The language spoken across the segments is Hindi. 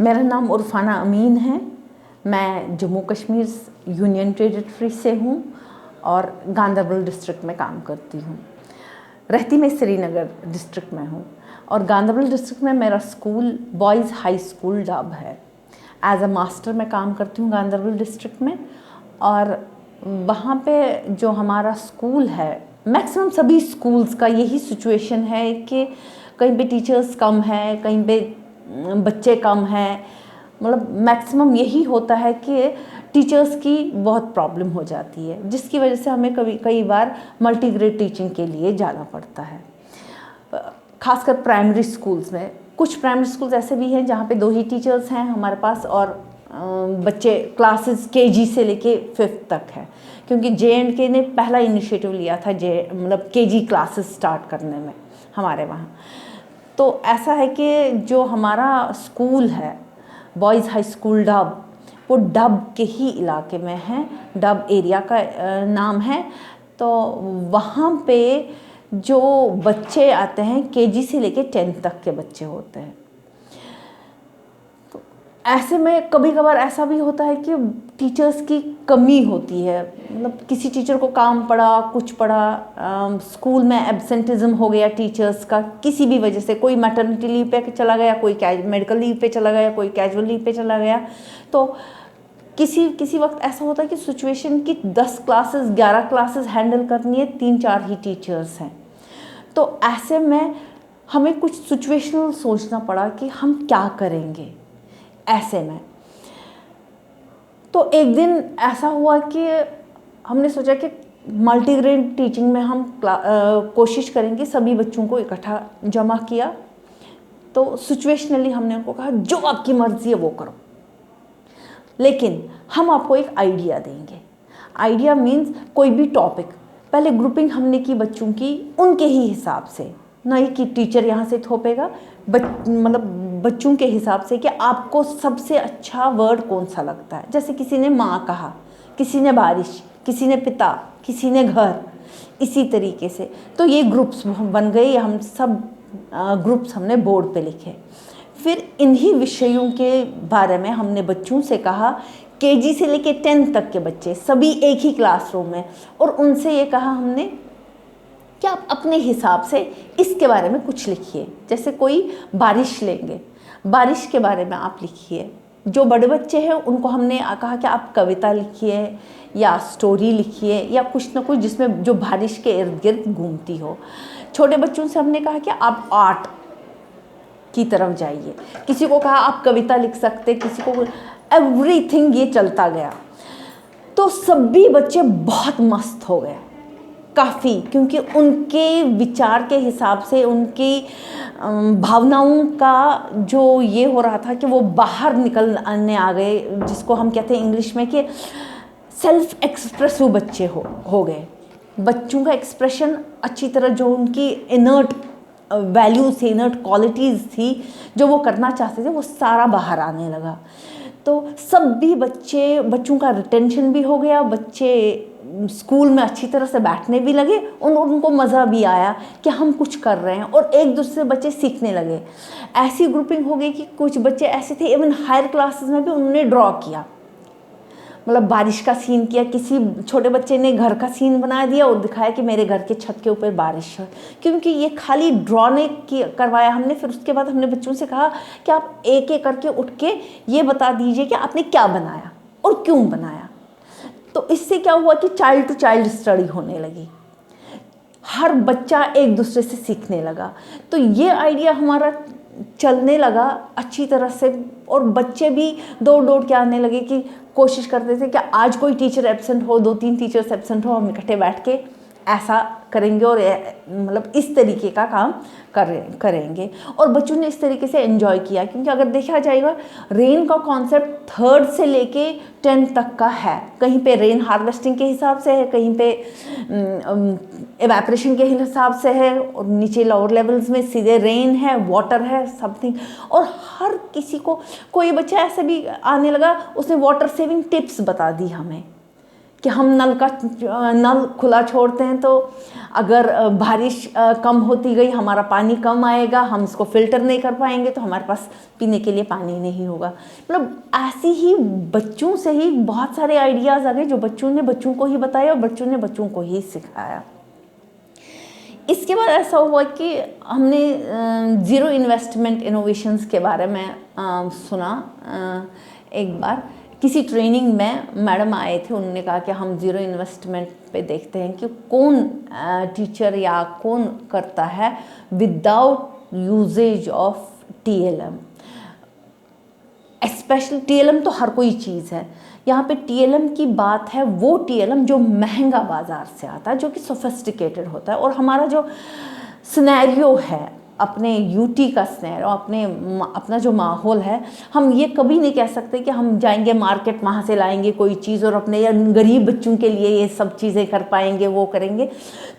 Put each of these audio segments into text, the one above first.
मेरा नाम उरफाना अमीन है। मैं जम्मू कश्मीर यूनियन टेरिटरी से हूँ और गांदरबल डिस्ट्रिक्ट में काम करती हूँ। रहती मैं श्रीनगर डिस्ट्रिक्ट में हूँ और गांदरबल डिस्ट्रिक्ट में मेरा school boys high school dub है। एज अ मास्टर मैं काम करती हूँ गांदरबल डिस्ट्रिक्ट में और वहाँ पे जो हमारा स्कूल है, मैक्सिमम सभी स्कूल्स का यही सिचुएशन है कि कहीं पे टीचर्स कम है, कहीं पे बच्चे कम हैं। मतलब मैक्सिमम यही होता है कि टीचर्स की बहुत प्रॉब्लम हो जाती है, जिसकी वजह से हमें कई बार मल्टीग्रेड टीचिंग के लिए जाना पड़ता है। खासकर प्राइमरी स्कूल्स में, कुछ प्राइमरी स्कूल्स ऐसे भी हैं जहाँ पे 2 ही टीचर्स हैं हमारे पास और बच्चे क्लासेस केजी से लेके 5th तक है, क्योंकि JNK ने पहला इनिशिएटिव लिया था मतलब केजी क्लासेस स्टार्ट करने में हमारे वहाँ। तो ऐसा है कि जो हमारा स्कूल है बॉयज़ हाई स्कूल डब, वो डब के ही इलाके में है, डब एरिया का नाम है। तो वहाँ पे जो बच्चे आते हैं केजी से लेके 10th तक के बच्चे होते हैं। तो ऐसे में कभी कभार ऐसा भी होता है कि टीचर्स की कमी होती है, मतलब किसी टीचर को काम पड़ा, कुछ पड़ा, स्कूल में एब्सेंटिज्म हो गया टीचर्स का किसी भी वजह से, कोई मैटरनिटी लीव पे चला गया, कोई मेडिकल लीव पे चला गया, कोई कैजुअल लीव पे चला गया। तो किसी वक्त ऐसा होता है कि सिचुएशन की 10 क्लासेस 11 क्लासेस हैंडल करनी है, 3-4 ही टीचर्स हैं। तो ऐसे में हमें कुछ सिचुएशनल सोचना पड़ा कि हम क्या करेंगे ऐसे में। तो एक दिन ऐसा हुआ कि हमने सोचा कि मल्टीग्रेड टीचिंग में हम कोशिश करेंगे, सभी बच्चों को इकट्ठा जमा किया। तो सिचुएशनली हमने उनको कहा जो आपकी मर्जी है वो करो, लेकिन हम आपको एक आइडिया देंगे। आइडिया मीन्स कोई भी टॉपिक, पहले ग्रुपिंग हमने की बच्चों की उनके ही हिसाब से, नहीं कि टीचर यहाँ से थोपेगा, मतलब बच्चों के हिसाब से कि आपको सबसे अच्छा वर्ड कौन सा लगता है। जैसे किसी ने माँ कहा, किसी ने बारिश, किसी ने पिता, किसी ने घर, इसी तरीके से। तो ये ग्रुप्स बन गए, हम सब ग्रुप्स हमने बोर्ड पे लिखे। फिर इन्हीं विषयों के बारे में हमने बच्चों से कहा, केजी से लेके 10th तक के बच्चे सभी एक ही क्लासरूम में, और उनसे ये कहा हमने कि आप अपने हिसाब से इसके बारे में कुछ लिखिए। जैसे कोई बारिश लेंगे, बारिश के बारे में आप लिखिए। जो बड़े बच्चे हैं उनको हमने कहा कि आप कविता लिखिए या स्टोरी लिखिए या कुछ ना कुछ जिसमें जो बारिश के इर्द गिर्द घूमती हो। छोटे बच्चों से हमने कहा कि आप आर्ट की तरफ जाइए। किसी को कहा आप कविता लिख सकते, किसी को एवरीथिंग, ये चलता गया। तो सभी बच्चे बहुत मस्त हो गए काफ़ी, क्योंकि उनके विचार के हिसाब से, उनकी भावनाओं का जो ये हो रहा था कि वो बाहर निकलने आ गए, जिसको हम कहते हैं इंग्लिश में कि सेल्फ एक्सप्रेसिव बच्चे हो गए। बच्चों का एक्सप्रेशन अच्छी तरह, जो उनकी इनर्ट वैल्यूज थी, इनर्ट क्वालिटीज़ थी, जो वो करना चाहते थे, वो सारा बाहर आने लगा। तो सभी बच्चों का रिटेंशन भी हो गया, बच्चे स्कूल में अच्छी तरह से बैठने भी लगे और उनको मज़ा भी आया कि हम कुछ कर रहे हैं, और एक दूसरे से बच्चे सीखने लगे। ऐसी ग्रुपिंग हो गई कि कुछ बच्चे ऐसे थे, इवन हायर क्लासेस में भी उन्होंने ड्रॉ किया, मतलब बारिश का सीन किया। किसी छोटे बच्चे ने घर का सीन बना दिया और दिखाया कि मेरे घर के छत के ऊपर बारिश है, क्योंकि ये खाली ड्रॉ ने करवाया हमने। फिर उसके बाद हमने बच्चों से कहा कि आप एक एक करके उठ के ये बता दीजिए कि आपने क्या बनाया और क्यों बनाया। तो इससे क्या हुआ कि चाइल्ड टू चाइल्ड स्टडी होने लगी, हर बच्चा एक दूसरे से सीखने लगा। तो ये आइडिया हमारा चलने लगा अच्छी तरह से, और बच्चे भी दौड़ के आने लगे कि कोशिश करते थे कि आज कोई टीचर एब्सेंट हो, 2-3 टीचर्स एब्सेंट हो, हम इकट्ठे बैठ के ऐसा करेंगे और मतलब इस तरीके का काम करेंगे। और बच्चों ने इस तरीके से एंजॉय किया, क्योंकि अगर देखा जाएगा रेन का कॉन्सेप्ट 3rd से लेके 10th तक का है। कहीं पे रेन हार्वेस्टिंग के हिसाब से है, कहीं पे एवेपोरेशन के हिसाब से है, और नीचे लोअर लेवल्स में सीधे रेन है, वाटर है, समथिंग। और हर किसी को, कोई बच्चा ऐसे भी आने लगा, उसने वाटर सेविंग टिप्स बता दी हमें कि हम नल खुला छोड़ते हैं तो अगर बारिश कम होती गई हमारा पानी कम आएगा, हम इसको फिल्टर नहीं कर पाएंगे तो हमारे पास पीने के लिए पानी नहीं होगा। मतलब ऐसे ही बच्चों से ही बहुत सारे आइडियाज़ आ गए जो बच्चों ने बच्चों को ही बताया और बच्चों ने बच्चों को ही सिखाया। इसके बाद ऐसा हुआ कि हमने ज़ीरो इन्वेस्टमेंट इनोवेशंस के बारे में सुना। एक बार किसी ट्रेनिंग में मैडम आए थे, उन्होंने कहा कि हम ज़ीरो इन्वेस्टमेंट पे देखते हैं कि कौन टीचर या कौन करता है without usages of TLM। Special TLM तो हर कोई चीज़ है, यहाँ पे TLM की बात है वो TLM जो महंगा बाज़ार से आता है, जो कि सोफिस्टिकेटेड होता है। और हमारा जो सिनेरियो है, अपने UT का सिनेरियो, अपना जो माहौल है, हम ये कभी नहीं कह सकते कि हम जाएंगे मार्केट वहाँ से लाएंगे कोई चीज़ और अपने या गरीब बच्चों के लिए ये सब चीज़ें कर पाएंगे, वो करेंगे।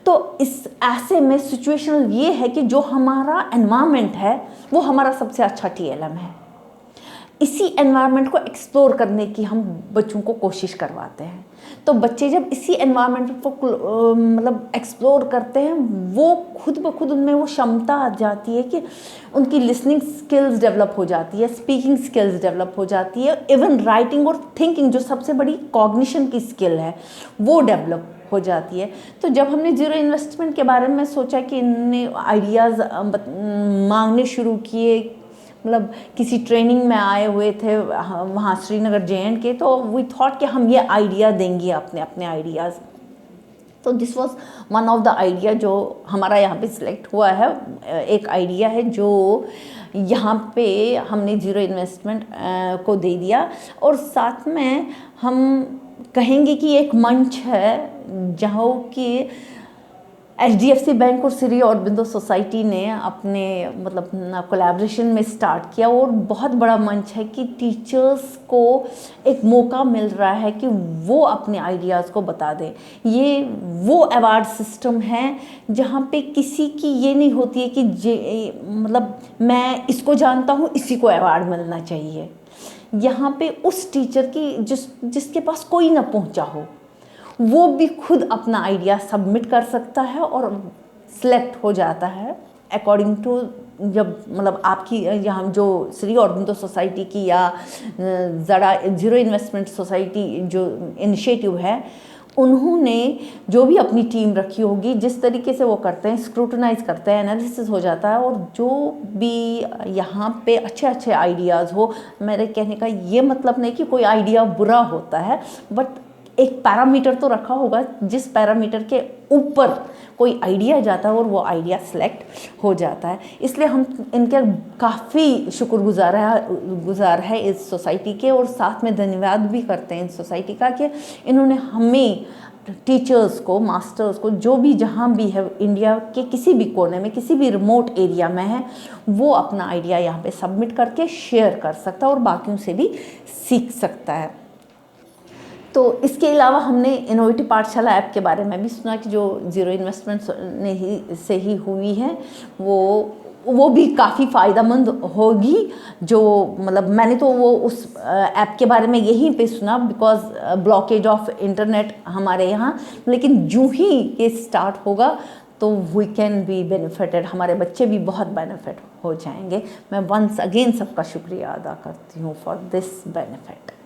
तो इस ऐसे में सिचुएशनल ये है कि जो हमारा एनवायरनमेंट है वो हमारा सबसे अच्छा TLM है। इसी एनवायरनमेंट को एक्सप्लोर करने की हम बच्चों को कोशिश करवाते हैं। तो बच्चे जब इसी एनवायरनमेंट को मतलब एक्सप्लोर करते हैं, वो खुद ब खुद उनमें वो क्षमता आ जाती है कि उनकी लिसनिंग स्किल्स डेवलप हो जाती है, स्पीकिंग स्किल्स डेवलप हो जाती है, इवन राइटिंग और थिंकिंग जो सबसे बड़ी कॉग्निशन की स्किल है वो डेवलप हो जाती है। तो जब हमने ज़ीरो इन्वेस्टमेंट के बारे में सोचा कि इनने आइडियाज़ मांगने शुरू किए, मतलब किसी ट्रेनिंग में आए हुए थे वहाँ श्रीनगर JNK के, तो वी थॉट कि हम ये आइडिया देंगे अपने आइडियाज़। तो this was one of the idea जो हमारा यहाँ पे सिलेक्ट हुआ है। एक आइडिया है जो यहाँ पे हमने ज़ीरो इन्वेस्टमेंट को दे दिया। और साथ में हम कहेंगे कि एक मंच है जहाँ कि HDFC बैंक और श्री अरबिंदो सोसाइटी ने अपने मतलब कोलैबोरेशन में स्टार्ट किया। और बहुत बड़ा मंच है कि टीचर्स को एक मौका मिल रहा है कि वो अपने आइडियाज़ को बता दें। ये वो अवार्ड सिस्टम है जहाँ पे किसी की ये नहीं होती है कि मतलब मैं इसको जानता हूँ इसी को अवार्ड मिलना चाहिए। यहाँ पे उस टीचर की जिसके पास कोई ना पहुँचा हो वो भी खुद अपना आइडिया सबमिट कर सकता है और सिलेक्ट हो जाता है अकॉर्डिंग टू, जब मतलब आपकी यहाँ जो श्री अरबिंदो सोसाइटी की या ज़रा ज़ीरो इन्वेस्टमेंट सोसाइटी जो इनिशिएटिव है, उन्होंने जो भी अपनी टीम रखी होगी, जिस तरीके से वो करते हैं, स्क्रूटनाइज करते हैं, एनालिसिस हो जाता है। और जो भी यहाँ पे अच्छे आइडियाज़ हो, मेरे कहने का ये मतलब नहीं कि कोई आइडिया बुरा होता है, बट एक पैरामीटर तो रखा होगा जिस पैरामीटर के ऊपर कोई आइडिया जाता है और वो आइडिया सेलेक्ट हो जाता है। इसलिए हम इनके काफ़ी शुक्रगुजार है इस सोसाइटी के, और साथ में धन्यवाद भी करते हैं इस सोसाइटी का कि इन्होंने हमें टीचर्स को, मास्टर्स को, जो भी जहाँ भी है इंडिया के किसी भी कोने में, किसी भी रिमोट एरिया में है, वो अपना आइडिया यहाँ पे सबमिट करके शेयर कर सकता है और बाकियों से भी सीख सकता है। तो इसके अलावा हमने इनोवेटिव पाठशाला ऐप के बारे में भी सुना कि जो ज़ीरो इन्वेस्टमेंट से ही हुई है, वो भी काफ़ी फ़ायदेमंद होगी। जो मतलब मैंने तो वो उस ऐप के बारे में यहीं पे सुना बिकॉज ब्लॉकेज ऑफ इंटरनेट हमारे यहाँ, लेकिन जो ही ये स्टार्ट होगा तो वी कैन बी बेनिफिटेड, हमारे बच्चे भी बहुत बेनिफिट हो जाएंगे। मैं वंस अगेन सबका शुक्रिया अदा करती हूँ फॉर दिस बेनिफिट।